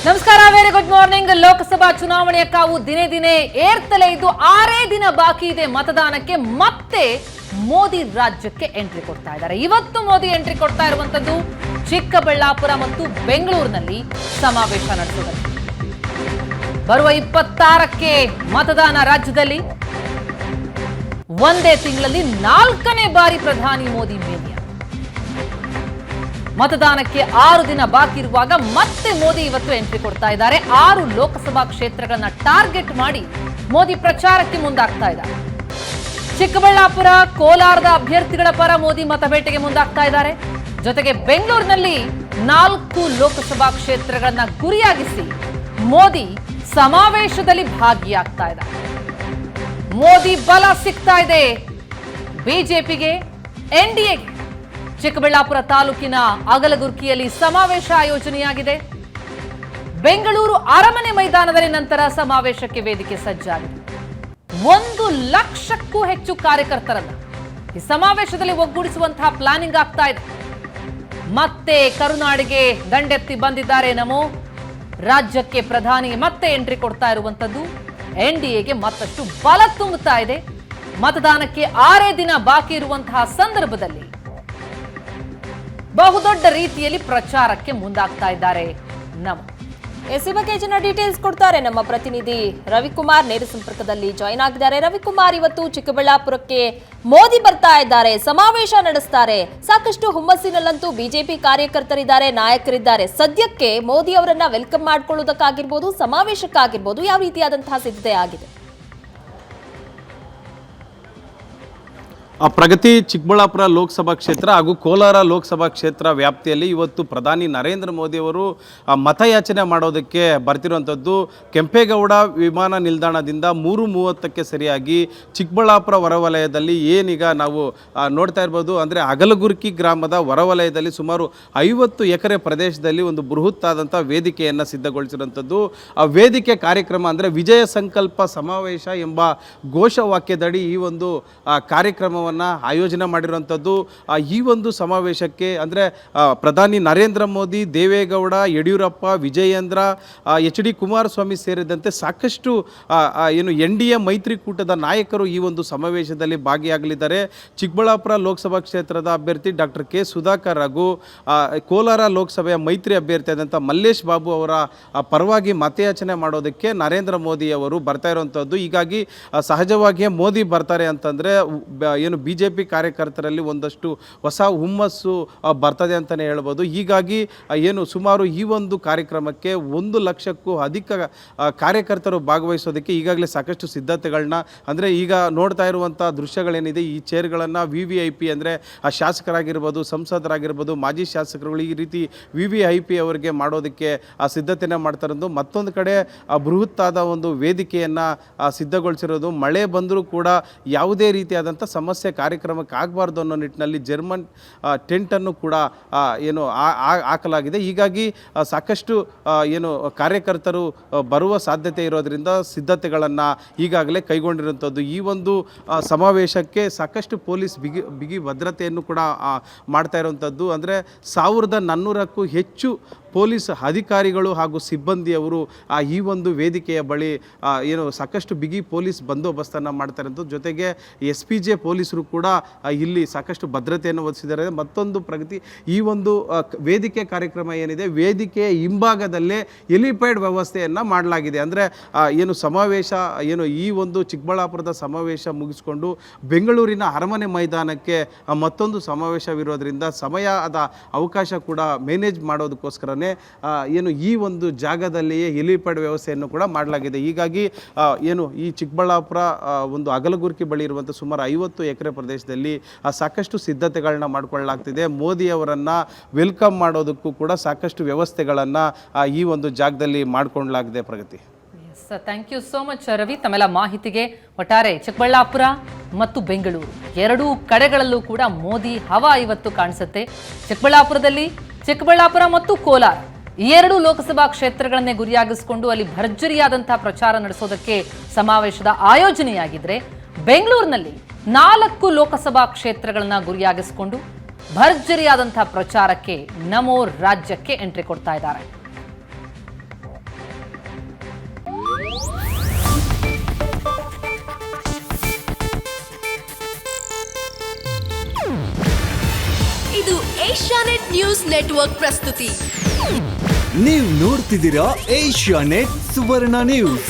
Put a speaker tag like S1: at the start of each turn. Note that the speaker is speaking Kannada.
S1: ನಮಸ್ಕಾರ, ವೆರಿ ಗುಡ್ ಮಾರ್ನಿಂಗ್. ಲೋಕಸಭಾ ಚುನಾವಣೆಯ ಕಾವು ದಿನೇ ದಿನೇ ಏರ್ತಲೇ ಇದ್ದು 6 ದಿನ ಬಾಕಿ ಇದೆ ಮತದಾನಕ್ಕೆ. ಮತ್ತೆ ಮೋದಿ ರಾಜ್ಯಕ್ಕೆ ಎಂಟ್ರಿ ಕೊಡ್ತಾ ಇದ್ದಾರೆ. ಇವತ್ತು ಮೋದಿ ಎಂಟ್ರಿ ಕೊಡ್ತಾ ಇರುವಂತದ್ದು ಚಿಕ್ಕಬಳ್ಳಾಪುರ ಮತ್ತು ಬೆಂಗಳೂರಿನಲ್ಲಿ ಸಮಾವೇಶ ನಡೆಸುವುದಕ್ಕೆ. ಬರುವ 26ಕ್ಕೆ ಮತದಾನ ರಾಜ್ಯದಲ್ಲಿ. ಒಂದೇ ತಿಂಗಳಲ್ಲಿ 4ನೇ ಬಾರಿ ಪ್ರಧಾನಿ ಮೋದಿ ಮೇಲಿಯ ಮತದಾನಕ್ಕೆ 6 ದಿನ ಬಾಕಿ ಇರುವಾಗ ಮತ್ತೆ ಮೋದಿ ಇವತ್ತು ಎಂಟ್ರಿ ಕೊಡ್ತಾ ಇದ್ದಾರೆ. 6 ಲೋಕಸಭಾ ಕ್ಷೇತ್ರಗಳನ್ನ ಟಾರ್ಗೆಟ್ ಮಾಡಿ ಮೋದಿ ಪ್ರಚಾರಕ್ಕೆ ಮುಂದಾಗ್ತಾ ಇದ್ದಾರೆ. ಚಿಕ್ಕಬಳ್ಳಾಪುರ, ಕೋಲಾರದ ಅಭ್ಯರ್ಥಿಗಳ ಪರ ಮೋದಿ ಮತಬೇಟೆಗೆ ಮುಂದಾಗ್ತಾ ಇದ್ದಾರೆ. ಜೊತೆಗೆ ಬೆಂಗಳೂರಿನಲ್ಲಿ 4 ಲೋಕಸಭಾ ಕ್ಷೇತ್ರಗಳನ್ನ ಗುರಿಯಾಗಿಸಿ ಮೋದಿ ಸಮಾವೇಶದಲ್ಲಿ ಭಾಗಿಯಾಗ್ತಾ ಇದ್ದಾರೆ. ಮೋದಿ ಬಲ ಸಿಗ್ತಾ ಇದೆ ಬಿಜೆಪಿಗೆ, ಎನ್ಡಿಎಗೆ. ಚಿಕ್ಕಬಳ್ಳಾಪುರ ತಾಲೂಕಿನ ಅಗಲಗುರ್ಕಿಯಲ್ಲಿ ಸಮಾವೇಶ ಆಯೋಜನೆಯಾಗಿದೆ. ಬೆಂಗಳೂರು ಅರಮನೆ ಮೈದಾನದಲ್ಲಿ ನಂತರ ಸಮಾವೇಶಕ್ಕೆ ವೇದಿಕೆ ಸಜ್ಜಾಗಿದೆ. 1 ಲಕ್ಷಕ್ಕೂ ಹೆಚ್ಚು ಕಾರ್ಯಕರ್ತರನ್ನ ಈ ಸಮಾವೇಶದಲ್ಲಿ ಒಗ್ಗೂಡಿಸುವಂತಹ ಪ್ಲಾನಿಂಗ್ ಆಗ್ತಾ ಇದೆ. ಮತ್ತೆ ಕರುನಾಡಿಗೆ ದಂಡೆತ್ತಿ ಬಂದಿದ್ದಾರೆ ನಮೋ. ರಾಜ್ಯಕ್ಕೆ ಪ್ರಧಾನಿ ಮತ್ತೆ ಎಂಟ್ರಿ ಕೊಡ್ತಾ ಇರುವಂತದ್ದು ಎನ್ಡಿಎಗೆ ಮತ್ತಷ್ಟು ಬಲ ತುಂಬುತ್ತಾ ಇದೆ. ಮತದಾನಕ್ಕೆ 6 ದಿನ ಬಾಕಿ ಇರುವಂತಹ ಸಂದರ್ಭದಲ್ಲಿ ಬಹುದೊಡ್ಡ ರೀತಿಯಲ್ಲಿ ಪ್ರಚಾರಕ್ಕೆ ಮುಂದಾಗ್ತಾ ಇದ್ದಾರೆ ನಮೋ.
S2: ಈ ಬಗ್ಗೆ ಹೆಚ್ಚಿನ ಡೀಟೇಲ್ಸ್ ಕೊಡ್ತಾರೆ ನಮ್ಮ ಪ್ರತಿನಿಧಿ ರವಿಕುಮಾರ್. ನೇರ ಸಂಪರ್ಕದಲ್ಲಿ ಜಾಯ್ನ್ ಆಗಿದ್ದಾರೆ. ರವಿಕುಮಾರ್, ಇವತ್ತು ಚಿಕ್ಕಬಳ್ಳಾಪುರಕ್ಕೆ ಮೋದಿ ಬರ್ತಾ ಇದ್ದಾರೆ, ಸಮಾವೇಶ ನಡೆಸ್ತಾರೆ. ಸಾಕಷ್ಟು ಹುಮ್ಮಸ್ಸಿನಲ್ಲಂತೂ ಬಿಜೆಪಿ ಕಾರ್ಯಕರ್ತರಿದ್ದಾರೆ, ನಾಯಕರಿದ್ದಾರೆ. ಸದ್ಯಕ್ಕೆ ಮೋದಿ ಅವರನ್ನ ವೆಲ್ಕಮ್ ಮಾಡ್ಕೊಳ್ಳೋದಕ್ಕಾಗಿರ್ಬೋದು, ಸಮಾವೇಶಕ್ಕಾಗಿರ್ಬೋದು, ಯಾವ ರೀತಿಯಾದಂತಹ ಸಿದ್ಧತೆ ಆಗಿದೆ?
S3: ಪ್ರಗತಿ ಚಿಕ್ಕಬಳ್ಳಾಪುರ ಲೋಕಸಭಾ ಕ್ಷೇತ್ರ ಹಾಗೂ ಕೋಲಾರ ಲೋಕಸಭಾ ಕ್ಷೇತ್ರ ವ್ಯಾಪ್ತಿಯಲ್ಲಿ ಇವತ್ತು ಪ್ರಧಾನಿ ನರೇಂದ್ರ ಮೋದಿ ಅವರು ಮತಯಾಚನೆ ಮಾಡೋದಕ್ಕೆ ಬರ್ತಿರುವಂಥದ್ದು. ಕೆಂಪೇಗೌಡ ವಿಮಾನ ನಿಲ್ದಾಣದಿಂದ 3:30ಕ್ಕೆ ಸರಿಯಾಗಿ ಚಿಕ್ಕಬಳ್ಳಾಪುರ ಹೊರವಲಯದಲ್ಲಿ ಏನೀಗ ನಾವು ನೋಡ್ತಾ ಇರ್ಬೋದು, ಅಂದರೆ ಅಗಲಗುರ್ಕಿ ಗ್ರಾಮದ ಹೊರವಲಯದಲ್ಲಿ ಸುಮಾರು 50 ಎಕರೆ ಪ್ರದೇಶದಲ್ಲಿ ಒಂದು ಬೃಹತ್ತಾದಂಥ ವೇದಿಕೆಯನ್ನು ಸಿದ್ಧಗೊಳಿಸಿರುವಂಥದ್ದು. ಆ ವೇದಿಕೆ ಕಾರ್ಯಕ್ರಮ ಅಂದರೆ ವಿಜಯ ಸಂಕಲ್ಪ ಸಮಾವೇಶ ಎಂಬ ಘೋಷವಾಕ್ಯದಡಿ ಈ ಒಂದು ಕಾರ್ಯಕ್ರಮವನ್ನು ಆಯೋಜನೆ ಮಾಡಿರುವಂಥದ್ದು. ಈ ಒಂದು ಸಮಾವೇಶಕ್ಕೆ ಅಂದರೆ ಪ್ರಧಾನಿ ನರೇಂದ್ರ ಮೋದಿ, ದೇವೇಗೌಡ, ಯಡಿಯೂರಪ್ಪ, ವಿಜಯೇಂದ್ರ, HD ಕುಮಾರಸ್ವಾಮಿ ಸೇರಿದಂತೆ ಸಾಕಷ್ಟು ಎನ್ಡಿಎ ಮೈತ್ರಿಕೂಟದ ನಾಯಕರು ಈ ಒಂದು ಸಮಾವೇಶದಲ್ಲಿ ಭಾಗಿಯಾಗಲಿದ್ದಾರೆ. ಚಿಕ್ಕಬಳ್ಳಾಪುರ ಲೋಕಸಭಾ ಕ್ಷೇತ್ರದ ಅಭ್ಯರ್ಥಿ ಡಾಕ್ಟರ್ ಕೆ ಸುಧಾಕರ್ ಹಾಗೂ ಕೋಲಾರ ಲೋಕಸಭೆಯ ಮೈತ್ರಿ ಅಭ್ಯರ್ಥಿ ಆದಂಥ ಮಲ್ಲೇಶ್ ಬಾಬು ಅವರ ಪರವಾಗಿ ಮತಯಾಚನೆ ಮಾಡೋದಕ್ಕೆ ನರೇಂದ್ರ ಮೋದಿ ಅವರು ಬರ್ತಾ ಇರುವಂಥದ್ದು. ಹೀಗಾಗಿ ಸಹಜವಾಗಿಯೇ ಮೋದಿ ಬರ್ತಾರೆ ಅಂತಂದರೆ ಬಿಜೆಪಿ ಕಾರ್ಯಕರ್ತರಲ್ಲಿ ಒಂದಷ್ಟು ಹೊಸ ಹುಮ್ಮಸ್ಸು ಬರ್ತದೆ ಅಂತಲೇ ಹೇಳ್ಬೋದು. ಹೀಗಾಗಿ ಸುಮಾರು ಈ ಒಂದು ಕಾರ್ಯಕ್ರಮಕ್ಕೆ 1 ಲಕ್ಷಕ್ಕೂ ಅಧಿಕ ಕಾರ್ಯಕರ್ತರು ಭಾಗವಹಿಸೋದಕ್ಕೆ ಈಗಾಗಲೇ ಸಾಕಷ್ಟು ಸಿದ್ಧತೆಗಳನ್ನ, ಅಂದರೆ ಈಗ ನೋಡ್ತಾ ಇರುವಂಥ ದೃಶ್ಯಗಳೇನಿದೆ, ಈ ಚೇರ್ಗಳನ್ನು VVIP ಅಂದರೆ ಶಾಸಕರಾಗಿರ್ಬೋದು, ಸಂಸದರಾಗಿರ್ಬೋದು, ಮಾಜಿ ಶಾಸಕರುಗಳು ಈ ರೀತಿ VVIP ಅವರಿಗೆ ಮಾಡೋದಕ್ಕೆ ಸಿದ್ಧತೆಯನ್ನು ಮಾಡ್ತಾ ಇರೋದು. ಮತ್ತೊಂದು ಕಡೆ ಬೃಹತ್ತಾದ ಒಂದು ವೇದಿಕೆಯನ್ನು ಸಿದ್ಧಗೊಳಿಸಿರೋದು. ಮಳೆ ಬಂದರೂ ಕೂಡ ಯಾವುದೇ ರೀತಿಯಾದಂಥ ಸಮಸ್ಯೆ ಕಾರ್ಯಕ್ರಮಕ್ಕೆ ಆಗಬಾರ್ದು ಅನ್ನೋ ನಿಟ್ಟಿನಲ್ಲಿ ಜರ್ಮನ್ ಟೆಂಟನ್ನು ಕೂಡ ಹಾಕಲಾಗಿದೆ. ಹೀಗಾಗಿ ಸಾಕಷ್ಟು ಕಾರ್ಯಕರ್ತರು ಬರುವ ಸಾಧ್ಯತೆ ಇರೋದರಿಂದ ಸಿದ್ಧತೆಗಳನ್ನು ಈಗಾಗಲೇ ಕೈಗೊಂಡಿರುವಂಥದ್ದು. ಈ ಒಂದು ಸಮಾವೇಶಕ್ಕೆ ಸಾಕಷ್ಟು ಪೊಲೀಸ್ ಬಿಗಿ ಭದ್ರತೆಯನ್ನು ಕೂಡ ಮಾಡ್ತಾ ಇರುವಂಥದ್ದು. ಅಂದರೆ 1400ಕ್ಕೂ ಹೆಚ್ಚು ಪೊಲೀಸ್ ಅಧಿಕಾರಿಗಳು ಹಾಗೂ ಸಿಬ್ಬಂದಿಯವರು ಈ ಒಂದು ವೇದಿಕೆಯ ಬಳಿ ಸಾಕಷ್ಟು ಬಿಗಿ ಪೊಲೀಸ್ ಬಂದೋಬಸ್ತನ್ನು ಮಾಡ್ತಾ ಇರೋಂಥದ್ದು. ಜೊತೆಗೆ SPJ ಪೊಲೀಸರು ಕೂಡ ಇಲ್ಲಿ ಸಾಕಷ್ಟು ಭದ್ರತೆಯನ್ನು ಒದಗಿಸಿದ್ದಾರೆ. ಮತ್ತೊಂದು ಪ್ರಗತಿ, ಈ ಒಂದು ವೇದಿಕೆ ಕಾರ್ಯಕ್ರಮ ಏನಿದೆ, ವೇದಿಕೆಯ ಹಿಂಭಾಗದಲ್ಲೇ ಹೆಲಿಪ್ಯಾಡ್ ವ್ಯವಸ್ಥೆಯನ್ನು ಮಾಡಲಾಗಿದೆ. ಅಂದರೆ ಸಮಾವೇಶ ಈ ಒಂದು ಚಿಕ್ಕಬಳ್ಳಾಪುರದ ಸಮಾವೇಶ ಮುಗಿಸ್ಕೊಂಡು ಬೆಂಗಳೂರಿನ ಅರಮನೆ ಮೈದಾನಕ್ಕೆ ಮತ್ತೊಂದು ಸಮಾವೇಶವಿರೋದ್ರಿಂದ ಸಮಯದ ಅವಕಾಶ ಕೂಡ ಮ್ಯಾನೇಜ್ ಮಾಡೋದಕ್ಕೋಸ್ಕರ ಈ ಒಂದು ಜಾಗದಲ್ಲಿಯೇ ಹೆಲಿಪ್ಯಾಡ್ ವ್ಯವಸ್ಥೆಯನ್ನು ಕೂಡ ಮಾಡಲಾಗಿದೆ. ಹೀಗಾಗಿ ಈ ಚಿಕ್ಕಬಳ್ಳಾಪುರ ಒಂದು ಅಗಲಗುರ್ಕಿ ಬಳಿ ಇರುವಂಥ ಸುಮಾರು 50 ಎಕರೆ ಪ್ರದೇಶದಲ್ಲಿ ಸಾಕಷ್ಟು ಸಿದ್ಧತೆಗಳನ್ನ ಮಾಡಿಕೊಳ್ಳಲಾಗ್ತಿದೆ. ಮೋದಿ ಅವರನ್ನು ವೆಲ್ಕಮ್ ಮಾಡೋದಕ್ಕೂ ಕೂಡ ಸಾಕಷ್ಟು ವ್ಯವಸ್ಥೆಗಳನ್ನು ಈ ಒಂದು ಜಾಗದಲ್ಲಿ ಮಾಡಿಕೊಳ್ಳಲಾಗಿದೆ. ಪ್ರಗತಿ,
S1: thank you so much Ravi, ತಮ್ಮೆಲ್ಲ ಮಾಹಿತಿಗೆ. ಒಟ್ಟಾರೆ ಚಿಕ್ಕಬಳ್ಳಾಪುರ ಮತ್ತು ಬೆಂಗಳೂರು ಎರಡೂ ಕಡೆಗಳಲ್ಲೂ ಕೂಡ ಮೋದಿ ಹವಾ ಇವತ್ತು ಕಾಣಿಸುತ್ತೆ. ಚಿಕ್ಕಬಳ್ಳಾಪುರ ಮತ್ತು ಕೋಲಾರ ಈ 2 ಲೋಕಸಭಾ ಕ್ಷೇತ್ರಗಳನ್ನೇ ಗುರಿಯಾಗಿಸಿಕೊಂಡು ಅಲ್ಲಿ ಭರ್ಜರಿಯಾದಂತಹ ಪ್ರಚಾರ ನಡೆಸೋದಕ್ಕೆ ಸಮಾವೇಶದ ಆಯೋಜನೆಯಾಗಿದ್ರೆ, ಬೆಂಗಳೂರಿನಲ್ಲಿ 4 ಲೋಕಸಭಾ ಕ್ಷೇತ್ರಗಳನ್ನ ಗುರಿಯಾಗಿಸಿಕೊಂಡು ಭರ್ಜರಿಯಾದಂತಹ ಪ್ರಚಾರಕ್ಕೆ ನಮೋ ರಾಜ್ಯಕ್ಕೆ ಎಂಟ್ರಿ ಕೊಡ್ತಾ ಇದ್ದಾರೆ.
S4: ಇದು ಏಷ್ಯಾನೆಟ್ ನ್ಯೂಸ್ ನೆಟ್ವರ್ಕ್ ಪ್ರಸ್ತುತಿ.
S5: ನೀವು ನೋಡ್ತಿದ್ದೀರಾ ಏಷ್ಯಾನೆಟ್ ಸುವರ್ಣ ನ್ಯೂಸ್.